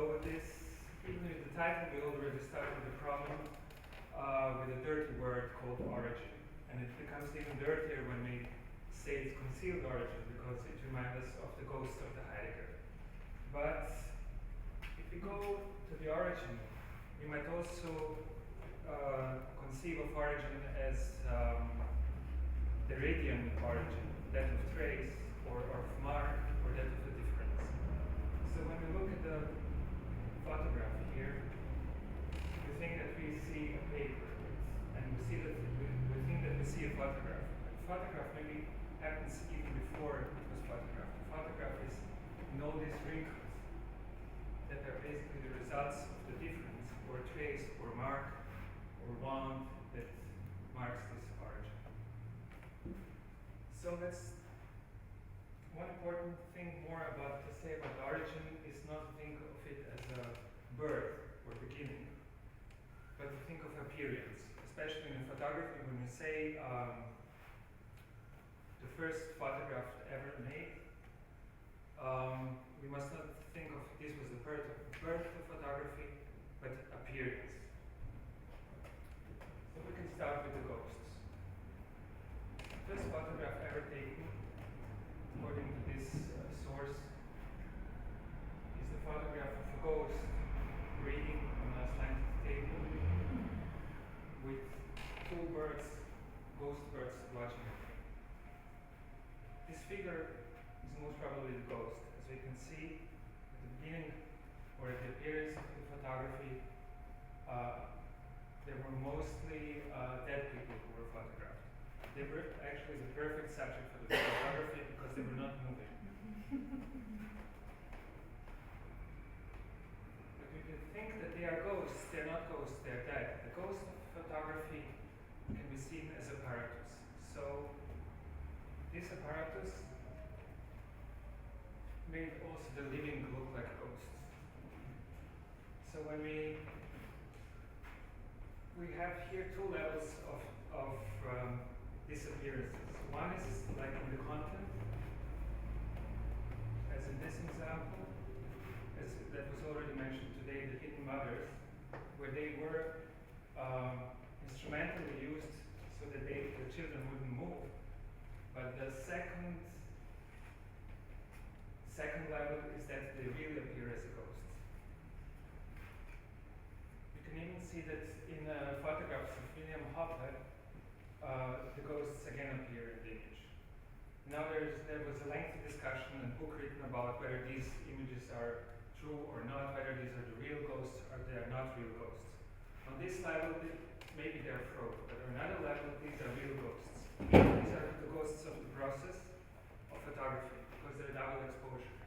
So this, even with the title, we already started the problem with a dirty word called origin. And it becomes even dirtier when we say it's concealed origin, because it reminds us of the ghost of the Heidegger. But if we go to the origin, we might also conceive of origin as the radiant origin, that of trace, or of mark, or that of a difference. So when we look at the photograph here, we think that we see a paper, and we think that we see a photograph. The photograph maybe happens even before it was photographed. The photograph is in all these wrinkles that are basically the results of the difference, or trace, or mark, or wound that marks this origin. So that's one important thing more about to say about origin is not to think of it as a birth or beginning, but to think of appearance, especially in photography. When we say the first photograph ever made, we must not think of this was the birth of photography, but appearance. So we can start with the ghosts. The first photograph ever taken, according to this source, is the photograph of a ghost reading on a slanted table with two birds, ghost birds, watching it. This figure is most probably the ghost. As we can see at the beginning, or at the appearance of the photography, there were mostly dead people who were photographed. They were actually the perfect subject for the photography because they were not moving. But if you think that they are ghosts, they're not ghosts, they're dead. The ghost of photography can be seen as apparatus. So this apparatus made also the living look like ghosts. So when we have here two levels of disappearances. One is like in the content, as in this example, as that was already mentioned today, the hidden mothers, where they were instrumentally used so that the children wouldn't move. But the second level is that they really appear as ghosts. You can even see that in photographs of William Hopper, the ghosts again appear in the image. Now there was a lengthy discussion and book written about whether these images are true or not, whether these are the real ghosts or they are not real ghosts. On this level, maybe they're fraud, but on another level, these are real ghosts. These are the ghosts of the process of photography, because they're double exposure.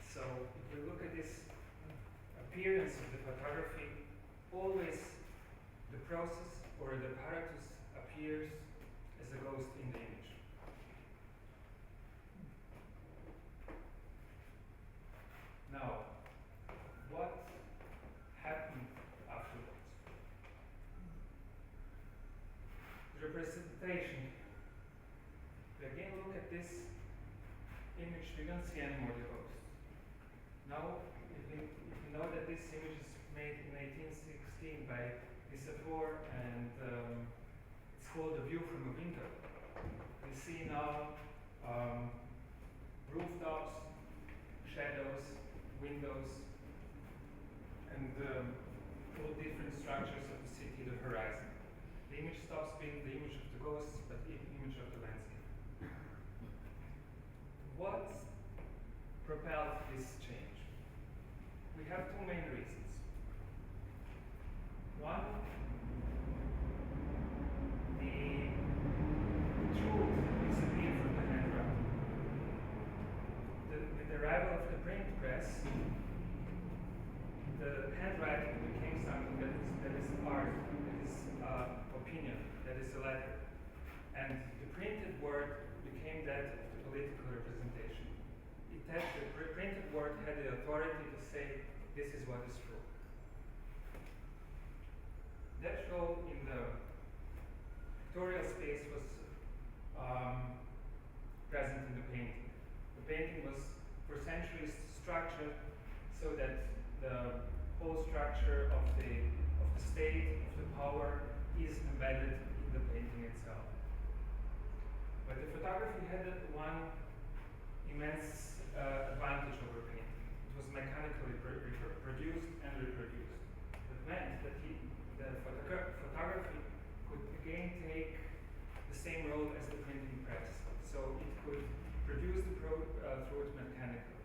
So if we look at this appearance of the photography, always the process or the apparatus appears as a ghost in the image. Now, what happened afterwards? The representation. We again look at this image, we don't see any more the ghost. Now, if you know that this image is made in 1816 by CFAR, and it's called A View from a Window. We see now rooftops, shadows, windows, and all different structures of the city, the horizon. The image stops being the image of the ghosts, but the image of the landscape. What propelled this change? We have two main reasons. One, the truth disappeared from the handwriting. With the arrival of the print press, the handwriting became something that is art, that is opinion, that is a letter. And the printed word became that of the political representation. The printed word had the authority to say, this is what is true. That role in the pictorial space was present in the painting. The painting was for centuries structured so that the whole structure of the state, of the power, is embedded in the painting itself. But the photography had one immense advantage over painting. It was mechanically produced and reproduced. That meant that the photography could again take the same role as the printing press. So it could produce the fruit mechanically.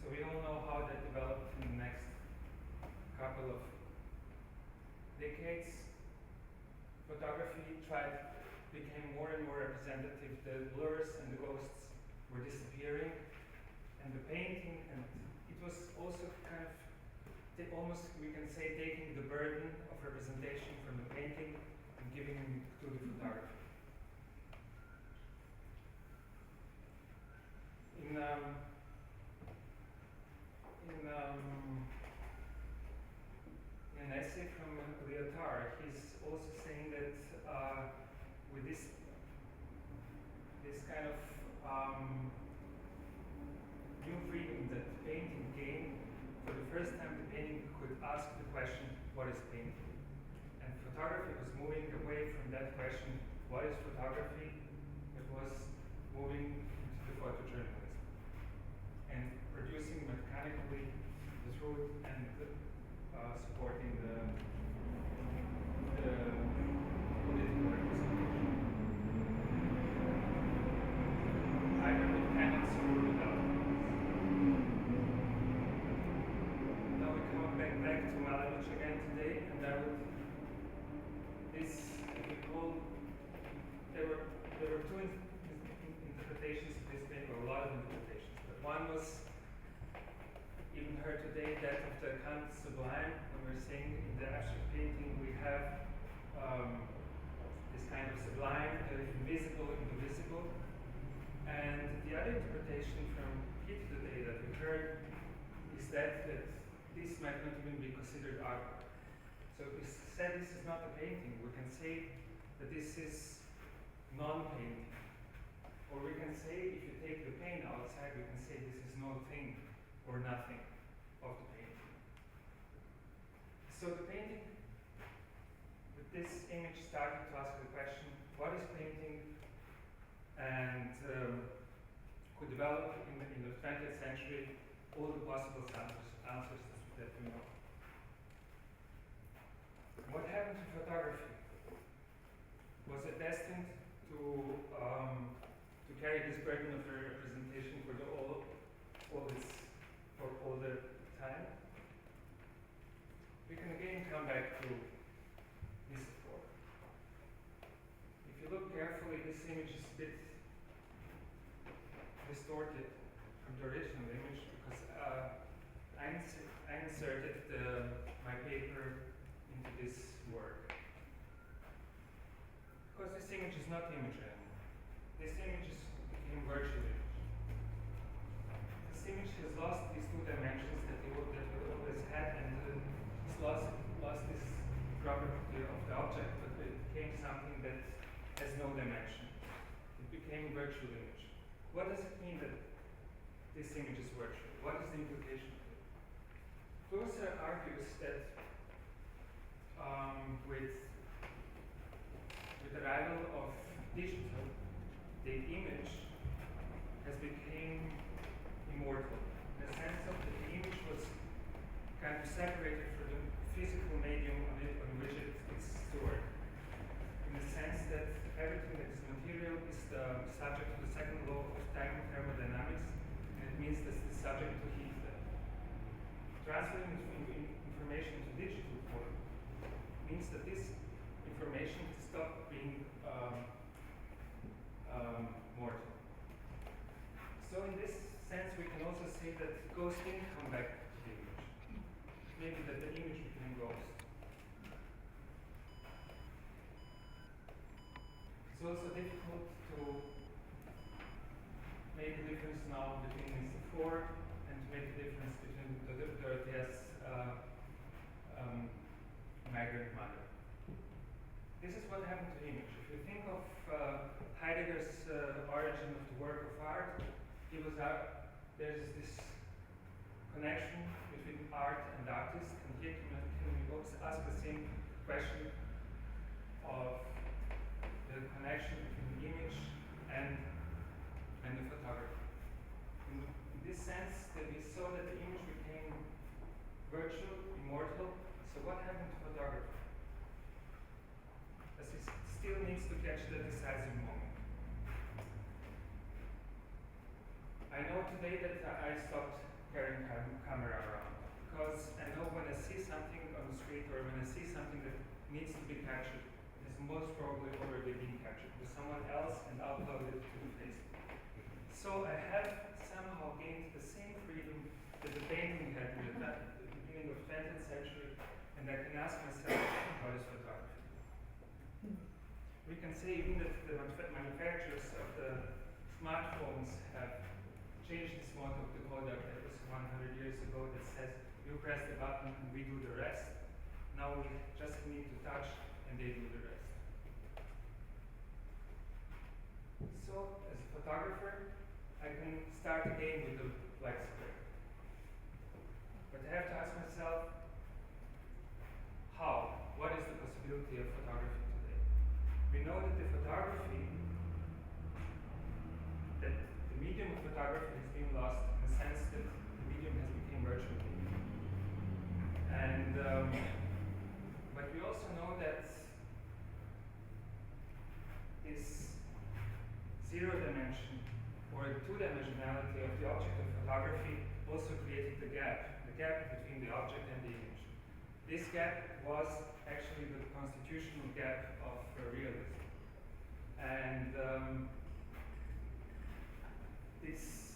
So we all know how that developed in the next couple of decades. Photography became more and more representative. The blurs and the ghosts were disappearing, and the painting, and it was also kind of almost, we can say, taking the burden of representation from the painting and giving it to the photography. In an essay from Lyotard, he's also saying that with this kind of new freedom that painting gained, for the first time the painting could ask the question, what is painting? And photography was moving away from that question, what is photography? It was moving into the photojournalism and producing mechanically the truth and supporting the political representation. Either with cannons or without. Now we come back to Malevich again today, and I would there were two interpretations of this painting, or a lot of interpretations, but one was even heard today, that of the Kant sublime, when we're saying in the abstract painting we have this kind of sublime, the invisible in the visible. And the other interpretation from here today that we heard is that this might not even be considered art. So if we said this is not a painting, we can say that this is non-painting. Or we can say, if you take the paint outside, we can say this is no thing or nothing of the painting. So the painting, with this image, started to ask the question, what is painting? And could develop in the 20th century all the possible answers that we know. What happened to photography? Was it destined to carry this burden of representation for all the time? We can again come back to this before. If you look carefully, this image is a bit distorted from the original image because I inserted my paper into this work. Because this image is not image anymore. This image became virtual image. This image has lost these two dimensions that it always had, and it's lost this property of the object, but it became something that has no dimension. It became virtual image. What does it mean that this image is virtual? What is the implication of it? Closer argues that with the arrival of digital, the image has become immortal. In the sense of that the image was kind of separated from the physical medium on which it's stored. In the sense that everything that is material is subject to the second law of thermodynamics, and it means that it's subject to heat. Transferring information to digital form means that this information stops being mortal. So in this sense, we can also say that ghosts didn't come back to the image. Maybe that the image became ghost. It's also difficult to make a difference now between the CFAR and to make a difference between the dirty as migrant mother. This is what happened to image. If you think of Heidegger's origin of the work of art, he was there's this connection between art and artist, and here can we also ask the same question of the connection between the image and the photography. In this sense, that we saw that the image became virtual, immortal. So what happened to photography? As it still needs to catch the decisive moment. I know today that I stopped carrying camera around because I know when I see something on the street or when I see something that needs to be captured, it has most probably already been captured by someone else and uploaded to the Facebook. So I have somehow gained the same freedom that the painting had in the beginning of 20th century, and I can ask myself, what is photography? We can say even that the manufacturers of the smartphones have changed this motto of the Kodak that was 100 years ago that says, you press the button and we do the rest. Now we just need to touch and they do the rest. So, as a photographer, I can start again with the black square. But I have to ask myself, how? What is the possibility of photography today? We know that the photography, that the medium of photography has been lost in the sense that the medium has become virtual. And but we also know that this zero dimension or two-dimensionality of the object of photography also created the gap between the object and the image. This gap was actually the constitutional gap of realism. And this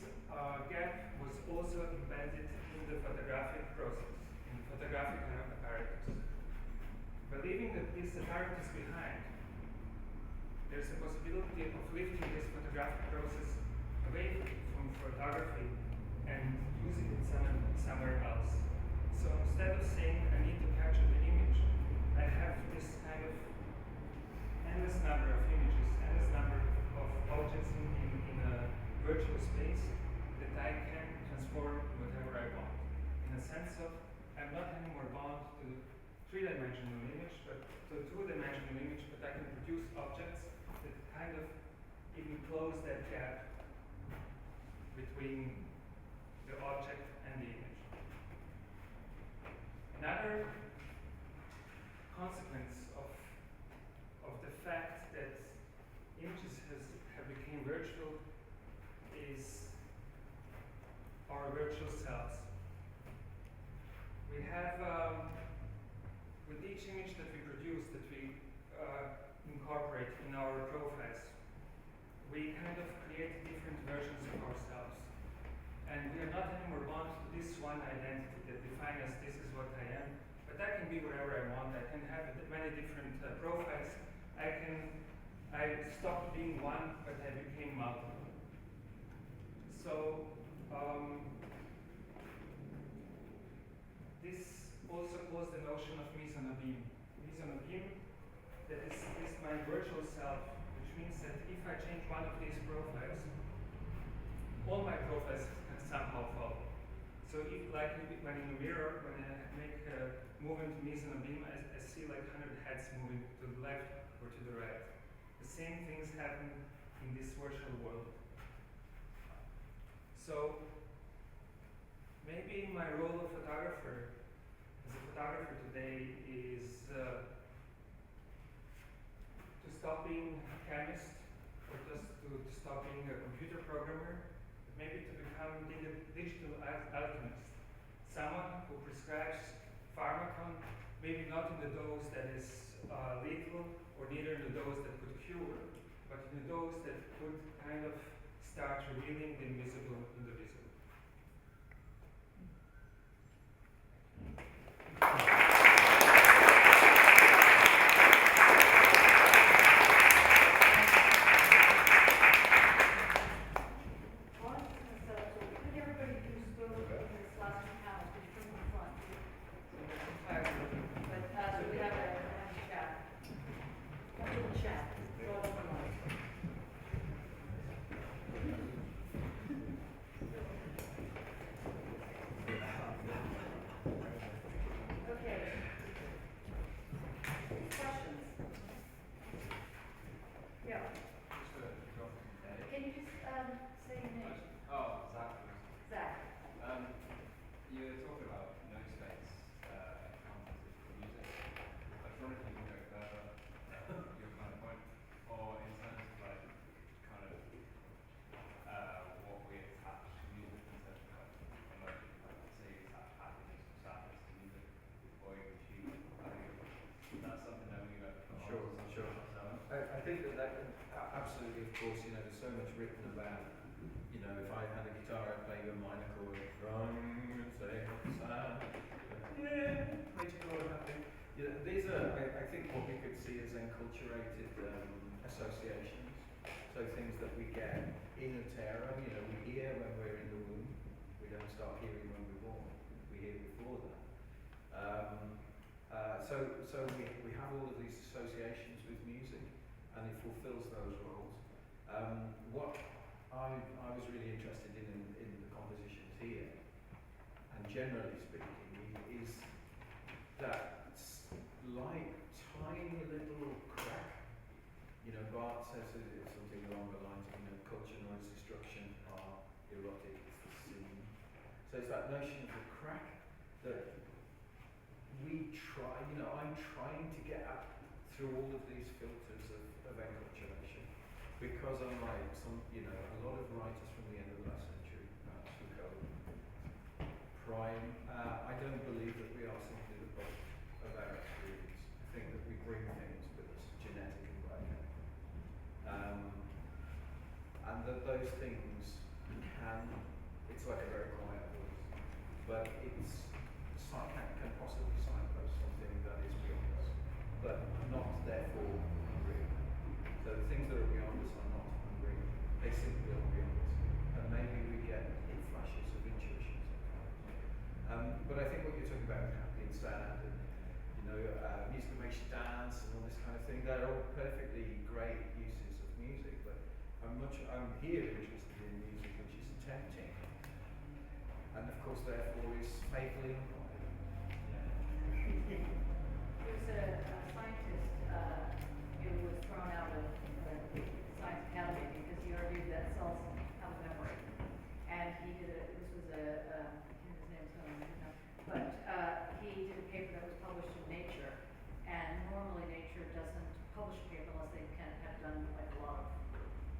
gap was also embedded in the photographic process, in the photographic apparatus. Believing that this apparatus behind, there's a possibility of lifting this photographic process away from photography and using it somewhere else. So instead of saying I need to capture the image, I have this kind of endless number of images, endless number of objects in a virtual space that I can transform whatever I want. In a sense of, I'm not anymore bound to three-dimensional image, but to a two-dimensional image, but I can produce objects that kind of even close that gap between the object and the image. Another consequence of the fact that images have become virtual is our virtual selves. We have, with each image that we produce, that we incorporate in our profiles, we kind of create different versions of ourselves. And we are not anymore bound to this one identity that defines us, this is what I am, but I can be wherever I want. I can have many different profiles. I stopped being one, but I became multiple. So, this also caused the notion of mise en abîme. Mise en abîme, that is my virtual self, which means that if I change one of these profiles, all my profiles can somehow follow. So if, like when in a mirror, when I make a movement to mise en abîme, I see like 100 heads moving to the left or to the right. The same things happen in this virtual world. So maybe my role of photographer, as a photographer today, is to stop being a chemist or just to stop being a computer programmer, but maybe to become a digital alchemist, someone who prescribes pharmacon, maybe not in the dose that is lethal or neither in the dose that could cure, but in the dose that could kind of start revealing the invisible in the visible. much written about, you know, if I had a guitar, I'd play you a minor chord, wrong, say, sad, yeah, major chord, happy. You know, these are, I think, what we could see as enculturated associations. So things that we get in utero, you know, we hear when we're in the womb. We don't start hearing when we're born. We hear before that. So we have all of these associations with music, and it fulfills those roles. What I was really interested in the compositions here, and generally speaking, is that like tiny little crack. You know, Barth says it's something along the lines of, you know, culture, noise, destruction are erotic, it's the scene. So it's that notion of the crack that we try, you know, I'm trying to get at through all of these filters of enculturation. Because unlike some, you know, a lot of writers from the end of the last century, perhaps Foucault, Prime, I don't believe that we are simply the product of our experience. I think that we bring things with us, genetic and biochemical. And that those things can, it's like a very quiet voice, but can possibly signpost something that is beyond us, but not therefore unreal. So the things that are beyond us are not unreal, they simply are beyond us. And maybe we get in flashes of intuition sometimes. But I think what you're talking about with happy and sad, and you know, music that makes you dance and all this kind of thing, they're all perfectly great uses of music, but I'm here interested in music which is tempting, and of course therefore is fatally unpopular. There's a scientist who was thrown out of the Science Academy because he argued that cells have a memory. And he did this was I can't remember his name, but he did a paper that was published in Nature. And normally Nature doesn't publish a paper unless they can have done like a lot of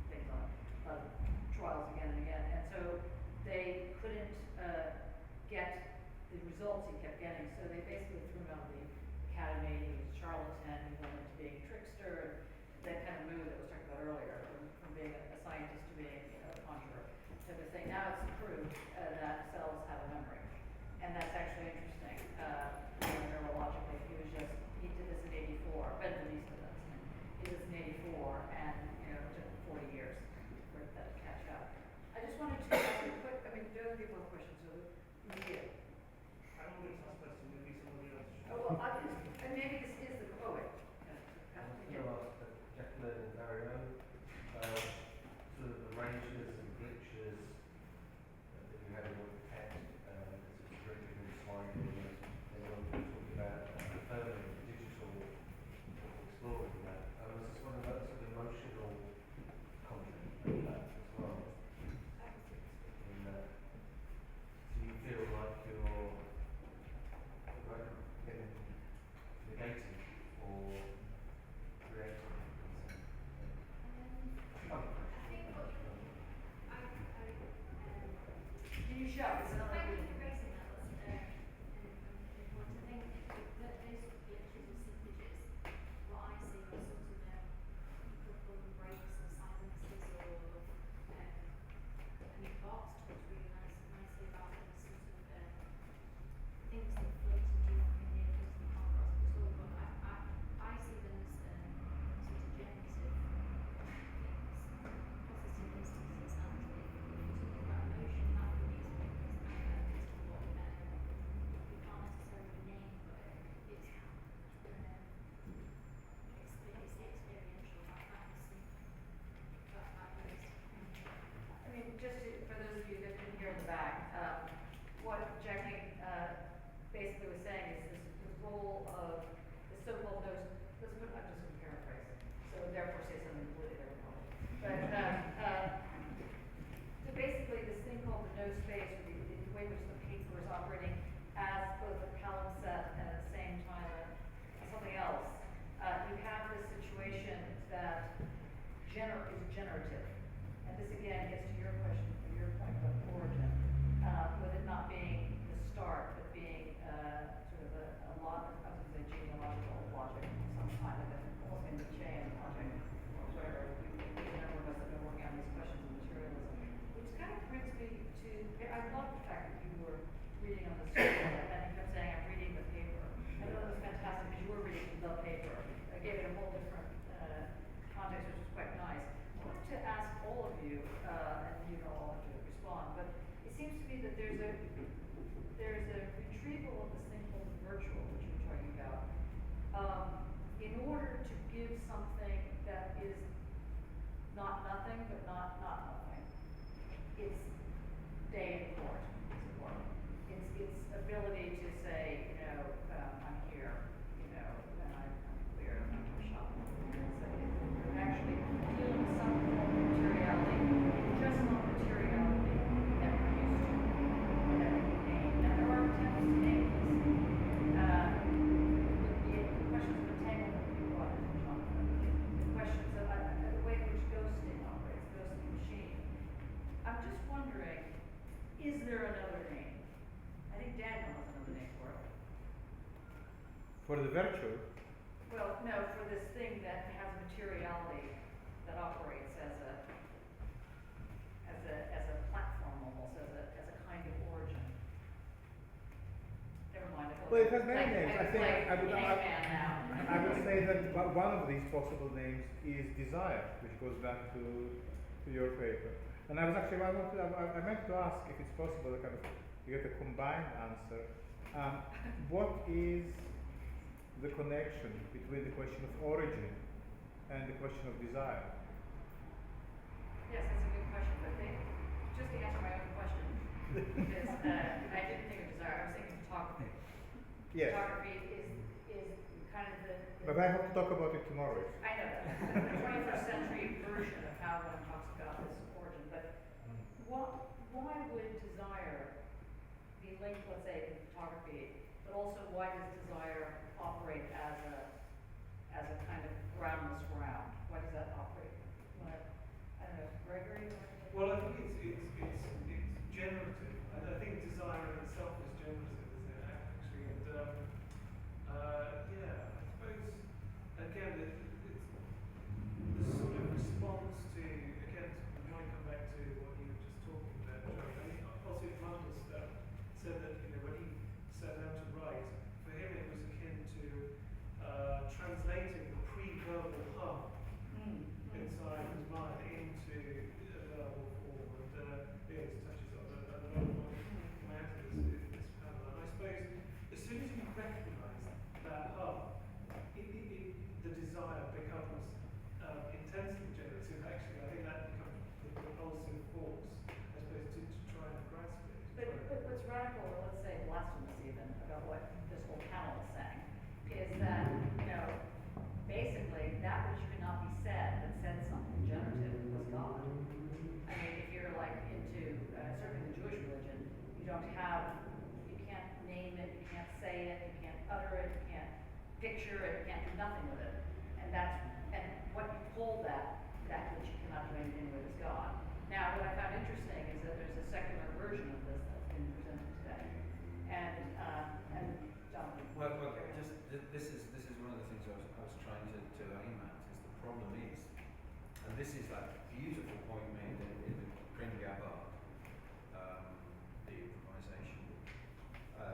things on trials again and again. And so they couldn't get the results he kept getting, so they basically threw him out of the academy. He was a charlatan, he went into being a trickster, that kind of move that was talked about earlier, from being a scientist to being, you know, a conjurer type of thing. Now it's proved that cells have a memory, and that's actually interesting. Neurologically, he did this in '84. Benveniste did this. He did this in '84, and you know, it took 40 years for that to catch up. I just wanted to ask a quick. I mean, there are other people have questions, so you. I don't think it's not supposed to, maybe somebody else should. Oh, well, and maybe this is the poet. Jacqueline and Dario, sort of the ranges and glitches that you had in your text, sort of drinking and sliding, and then when we talked about permanent digital exploring that. I was just wondering about the sort of emotional content of that as well. In that, do you feel like you're getting negating or creating? Can you shout? It's not like Thank you for raising that. That's important. I think that those glitches or slippages, what I see are sort of couple of breaks or silences or and Bart's talks really nicely about those sort of things that float and do not hear, doesn't come across at all. But I see them as sort of generative things, positive instances, and if you're talking about emotion, that for me is what we can't necessarily name, but it's the experiential, that kind of thing. I mean, just for those of you that didn't hear in the back, what Jackie basically was saying is this role of the so-called nose. Let's put. I'm just going to paraphrase, so therefore say something completely different. But so basically, this thing called the no space, or the way in which the paper is operating as both a palimpsest and at the same time something else. You have this situation that is generative. And this again gets to your question, your point about origin, with it not being the start, but being sort of a lot of the genealogical logic, some kind of it, almost in the chain logic, or whatever. A number of us have been working on these questions. reading on the screen, and he kept saying, I'm reading the paper. I thought it was fantastic because you were reading the paper. I gave it a whole different context, which was quite nice. I wanted to ask all of you, and you don't all have to respond, but it seems to me that there's a retrieval of this thing called the virtual, which you were talking about, in order to give something that is not nothing, but not nothing. It's day in court, as it were. Its ability to say, I'm here, and I'm clear, and I'm shopping. So it's actually dealing with some form of materiality, just not materiality that we're used to, that we can name. Now there are attempts to name this. The questions of entanglement you brought into Jonathan. The questions of the way in which ghosting operates, ghosting machine. I'm just wondering, is there another name? I think Daniel has another name for it. For the virtue, Well, no, for this thing that has materiality that operates as a platform almost, as a kind of origin. Never mind. well, it has many names. I think I would would say that one of these possible names is desire, which goes back to your paper. And I was actually, I meant to ask if it's possible to kind of get a combined answer. What is the connection between the question of origin and the question of desire? Yes, that's a good question, but just to answer my own question, because I didn't think of desire, I was thinking photography. Yes, Photography is kind of the but I have to talk about it tomorrow. I know that. The 21st century version of how one talks about this origin, but why would desire be linked, let's say, to photography, but also why does desire operate as a kind of groundless ground? Why does that operate? I don't know, Gregory? Well, I think it's generative. I think desire in itself is generative, isn't it, actually? And yeah, I suppose again it's the sort of response to, again, we might come back to what you were just talking about, Joe. I mean, Osip Mandel said that when he sat down to write, for him it was akin to translating the pre-verbal hum inside his mind into a verbal form, and yes, touches on another point come out of this panel. And I suppose as soon as you recognise that hum, the desire becomes intensely generative. Actually, I think that becomes the propulsive force, I suppose, to try and grasp it. But what's radical, or let's say blasphemous even, about what this whole panel is saying, is that, basically that which could not be said, that said something generative, was God. I mean, if you're like into, certainly the Jewish religion, you can't name it, you can't say it, you can't utter it, you can't picture it, you can't do nothing with it. And what you call that which you cannot do anything with is God. Now, what I found interesting is that there's a secular version of this that's been presented today. And Jonathan. Well, just this is one of the things I was trying to aim at. Is the problem is, and this is that beautiful point made in the Kringaba, the improvisation.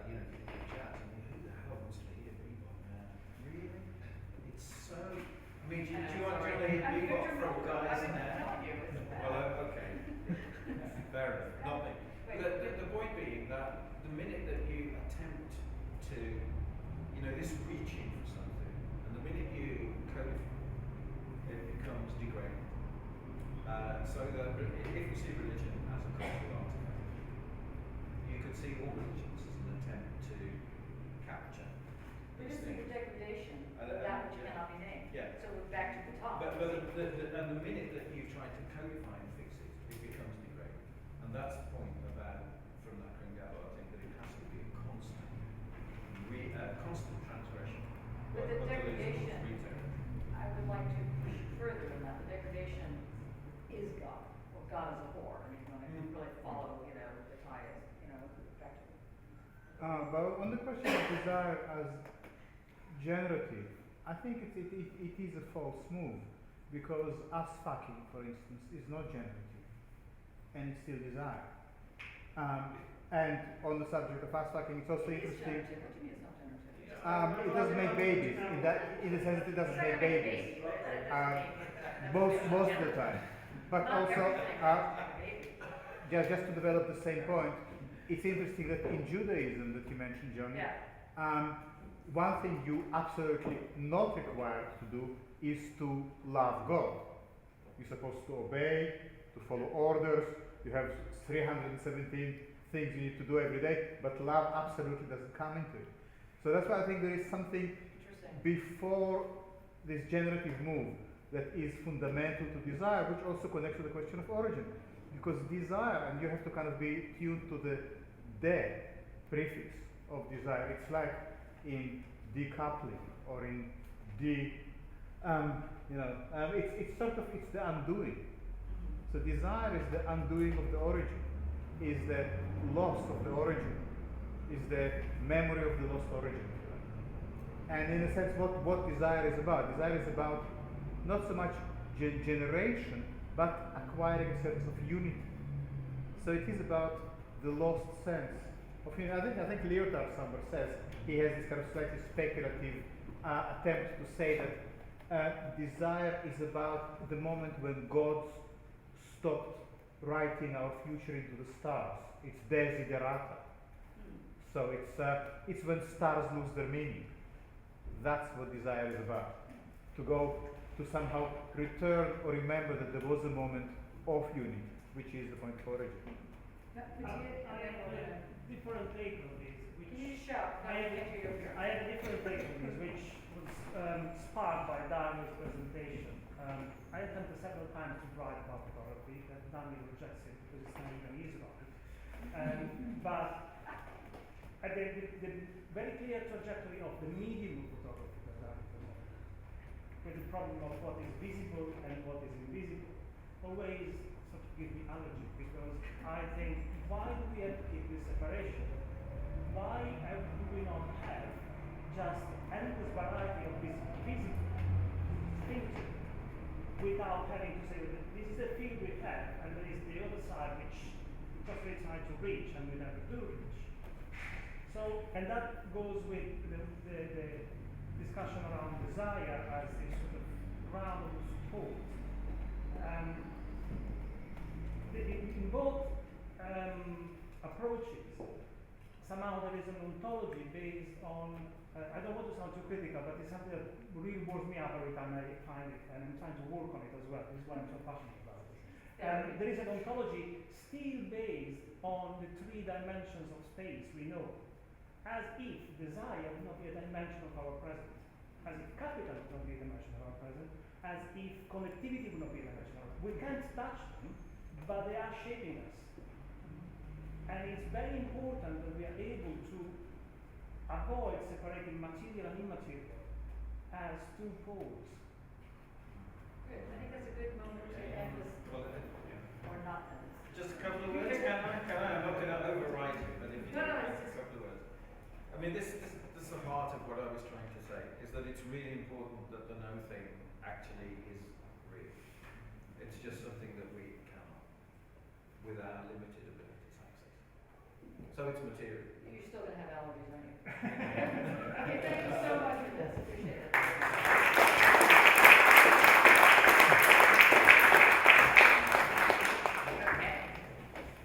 In the chat, and who the hell wants to hear bebop, man? Really? It's so. I mean, do you want to hear bebop from guys in there? Well, okay. Fair enough. Not me. The point being that the minute that you attempt to, this reaching for something, and the minute you codify, it becomes degraded. So that if you see religion as a cultural artifact, you could see all religions as an attempt to capture But these this is things. the degradation of Yeah. that which cannot be named. Yeah. So we're back to the top. But the minute that you try to codify and fix it, it becomes degraded. And that's the point about, from that Kringaba, I think, that it has to be a constant transgression. But the What degradation, retail. I would like to push further than that. The degradation is God, or God is a whore. I mean, when I really follow, the tie is, back to But on the question of desire as generative, I think it is a false move, because us fucking, for instance, is not generative, and it's still desire. And on the subject of fast fucking, it's also It is interesting. generative. What do you mean it's not generative? It doesn't make babies in the sense that it doesn't make babies. Most of the time. But Not also, everything has to make babies. just to develop the same point, it's interesting that in Judaism that you mentioned, Johnny, Yeah. one thing you absolutely not required to do is to love God. You're supposed to obey, to follow orders. You have 317 things you need to do every day, but love absolutely doesn't come into it. So that's why I think there is something Interesting. before this generative move that is fundamental to desire, which also connects to the question of origin. Because desire, and you have to kind of be tuned to the de prefix of desire. It's like in decoupling or in it's sort of, it's the undoing. So desire is the undoing of the origin, is the loss of the origin, is the memory of the lost origin. And in a sense, what desire is about? Desire is about not so much generation, but acquiring a sense of unity. So it is about the lost sense of unity. I think Lyotard somewhere says, he has this kind of slightly speculative attempt to say that desire is about the moment when God stopped writing our future into the stars. It's desiderata. So it's when stars lose their meaning. That's what desire is about. To go to somehow return or remember that there was a moment of unity, which is the point of origin. I have a different take on this. Can you shout? I have a different take on this, which was sparked by Dario's presentation. I attempted several times to write about photography, that Dario rejects it because it's not even his about it. But the very clear trajectory of the medium of photography that Dario presented, with the problem of what is visible and what is invisible, always sort of gives me allergy, because I think, why do we have to keep this separation? Why do we not have just endless variety of this physical things without having to say that this is the field we have and there is the other side which just very trying to reach and we never do reach. So, and that goes with the discussion around desire as a sort of ground of support. In both approaches, somehow there is an ontology based on, I don't want to sound too critical, but it's something that really bores me out every time I find it, and I'm trying to work on it as well. This is why I'm so passionate about it. There is an ontology still based on the three dimensions of space we know, as if desire would not be a dimension of our present, as if capital would not be a dimension of our present, as if connectivity would not be a dimension of our present. We can't touch them, but they are shaping us. And it's very important that we are able to avoid separating material and immaterial as two poles. Good. I think that's a good moment to end this, or not end this. Just a couple of words, can I? I'm not going to overwrite it, but if you No, no, can, it's a couple of words. I mean, this is the heart of what I was trying to say, is that it's really important that the no thing actually is real. It's just something that we cannot, with our limited abilities, access. So it's material. You're still going to have allergies,